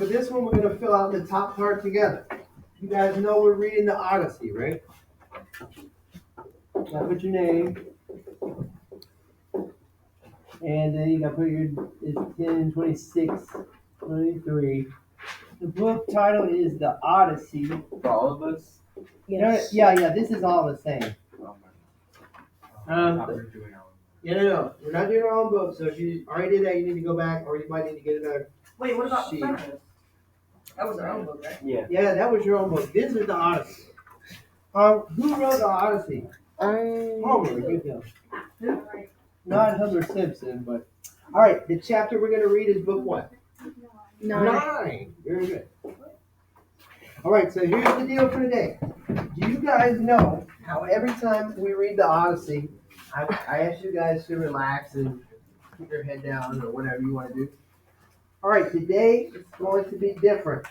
For this one, we're going to fill out the top part together. You guys know we're reading the Odyssey, right? Gotta put your name, and then you gotta put your it's 10, 26, 23. The book title is The Odyssey. For all of us? Yes. Yeah, this is all the same. Oh my. We're doing our own. No. We're not doing our own book, so if you already did that, you need to go back, or you might need to get another. Wait, what about sheet. the front of it? That was our own book, right? Yeah. Yeah, that was your own book. This is The Odyssey. Who wrote The Odyssey? Homer, good job. Not Homer Simpson, but. All right, the chapter we're going to read is book what? 9. Very good. All right, so here's the deal for today. Do you guys know how every time we read the Odyssey, I ask you guys to relax and keep your head down or whatever you want to do? All right, today it's going to be different.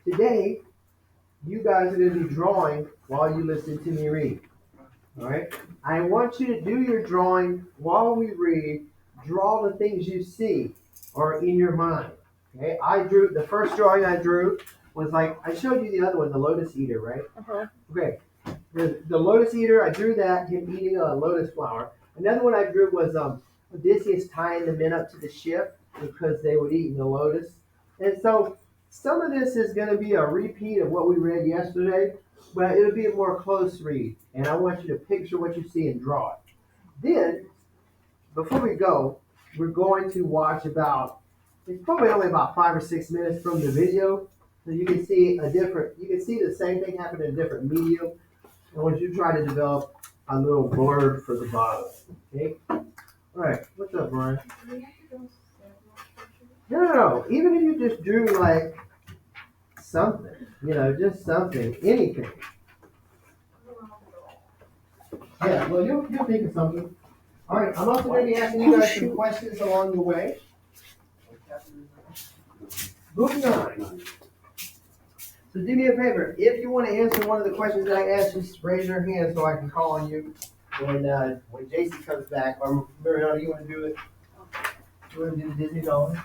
Today, you guys are going to be drawing while you listen to me read. All right? I want you to do your drawing while we read. Draw the things you see or in your mind. Okay? The first drawing I drew was like, I showed you the other one, the lotus eater, right? Uh-huh. Okay. The lotus eater, I drew that, him eating a lotus flower. Another one I drew was Odysseus tying the men up to the ship because they would eat the lotus. And so some of this is going to be a repeat of what we read yesterday, but it'll be a more close read. And I want you to picture what you see and draw it. Then, before we go, we're going to watch it's probably only about 5 or 6 minutes from the video. So you can see the same thing happen in a different medium. I want you to try to develop a little blurb for the bottom. Okay? All right. What's up, Brian? No. Even if you just drew like something, just something, anything. Yeah, well, you'll think of something. All right, I'm also going to be asking you guys some questions along the way. Book 9. So do me a favor. If you want to answer one of the questions that I asked, just raise your hand so I can call on you when JC comes back. Or Mariana, you want to do it? You want to do the Disney Dollar?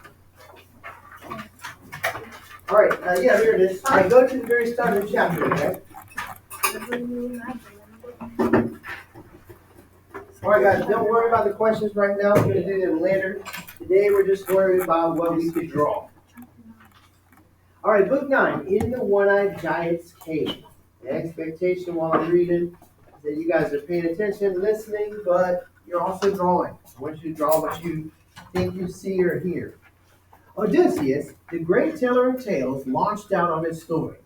All right, here it is. All right, go to the very start of the chapter, okay? All right, guys, don't worry about the questions right now. We're going to do them later. Today, we're just worried about what we could draw. All right, book 9, In the One-Eyed Giant's Cave. The expectation while I'm reading is that you guys are paying attention, listening, but you're also drawing. I want you to draw what you think you see or hear. Odysseus, the great teller of tales, launched out on his story.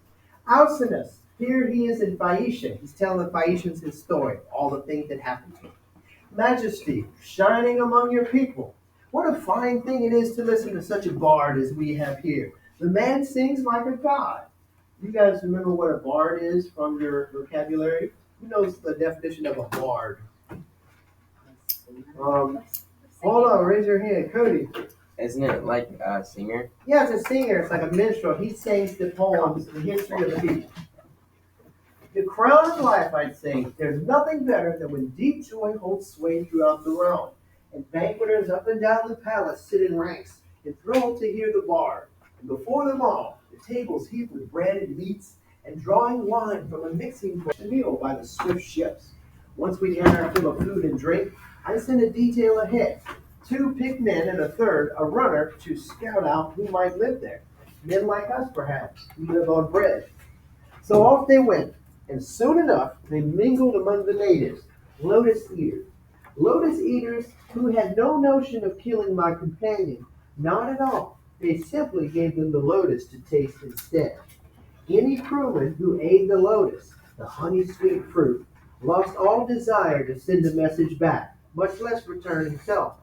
Alcinous, here he is in Phaeacia. He's telling the Phaeacians his story, all the things that happened to him. Majesty, shining among your people. What a fine thing it is to listen to such a bard as we have here. The man sings like a god. You guys remember what a bard is from your vocabulary? Who knows the definition of a bard? Hold on, raise your hand. Cody. Isn't it like a singer? Yeah, it's a singer. It's like a minstrel. He sings the poems, the history of the people. The crown of life, I'd say. There's nothing better than when deep joy holds sway throughout the realm, and banqueters up and down the palace sit in ranks, enthralled to hear the bard. And before them all, the tables heaped with bread and meats, and drawing wine from a mixing bowl, the meal by the swift ships. Once we had our fill of food and drink, I sent a detail ahead. 2 picked men and a third, a runner, to scout out who might live there. Men like us, perhaps, who live on bread. So off they went, and soon enough they mingled among the natives, lotus eaters. Lotus eaters who had no notion of killing my companion, not at all. They simply gave them the lotus to taste instead. Any crewman who ate the lotus, the honey-sweet fruit, lost all desire to send a message back, much less return himself.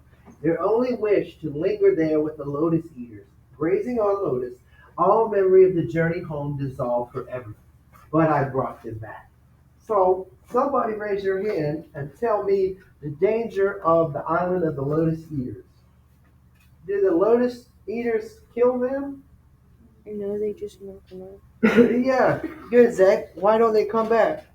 Their only wish to linger there with the lotus eaters, grazing on lotus, all memory of the journey home dissolved forever. But I brought them back. So somebody raise your hand and tell me the danger of the island of the lotus eaters. Did the lotus eaters kill them? No, they just knock them out. Yeah, good, Zach. Why don't they come back?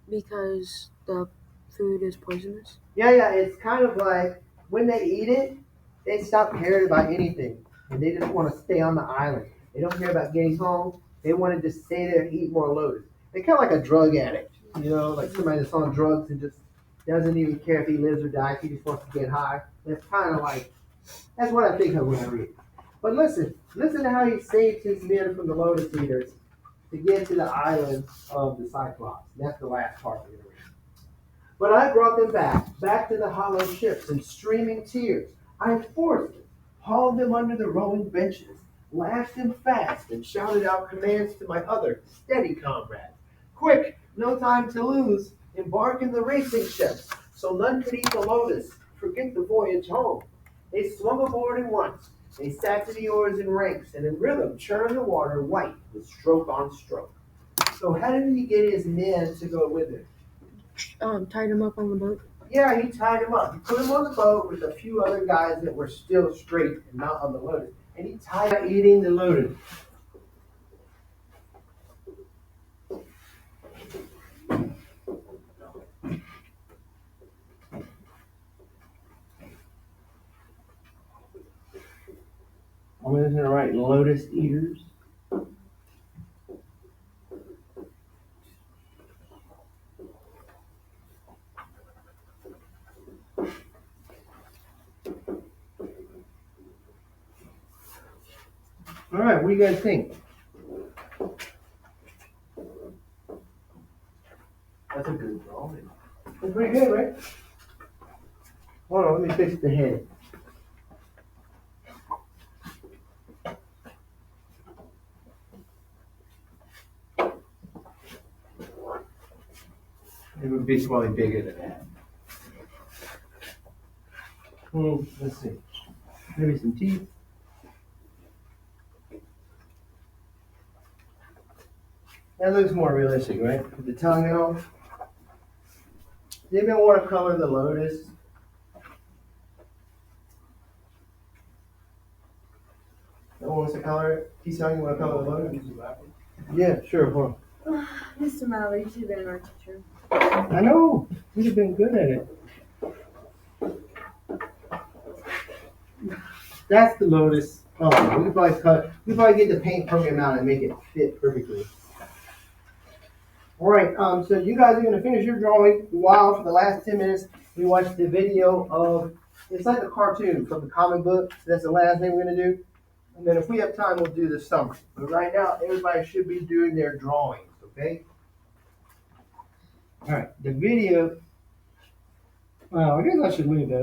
Because the food is poisonous. Yeah, it's kind of like when they eat it, they stop caring about anything. and they just want to stay on the island. They don't care about getting home. They want to just stay there and eat more lotus. They're kind of like a drug addict, like somebody that's on drugs and just doesn't even care if he lives or dies. He just wants to get high. That's kind of like, that's what I think of when I read it. But listen to how he saved his men from the lotus eaters to get to the island of the Cyclops. That's the last part we're going to read. But I brought them back to the hollow ships in streaming tears. I forced them, hauled them under the rowing benches, lashed them fast, and shouted out commands to my other steady comrades. Quick, no time to lose. Embark in the racing ships, so none could eat the lotus, forget the voyage home. They swung aboard at once. They sat to the oars in ranks, and in rhythm churned the water white with stroke on stroke. So how did he get his men to go with him? Tied him up on the boat. Yeah, he tied him up. He put him on the boat with a few other guys that were still straight and not on the lotus. And he tied up eating the lotus. I'm just gonna write lotus eaters. All right, what do you guys think? That's a good drawing. That's pretty good, right? Hold on, let me fix the head. It would be slightly bigger than that. Let's see. Maybe some teeth. That looks more realistic, right? With the tongue and all. Does anybody want to color the lotus? No one wants to color it? Keyshawn, you want to color the lotus? Yeah, sure. Hold on. Mr. Mallory, you should have been our teacher. I know. You'd have been good at it. That's the lotus. Oh, we could probably get the paint program out and make it fit perfectly. All right, so you guys are gonna finish your drawing while for the last 10 minutes we watch the video of, it's like a cartoon from the comic book. That's the last thing we're gonna do. And then if we have time, we'll do the summary. But right now, everybody should be doing their drawings, okay? All right, the video, well, I guess I should leave that.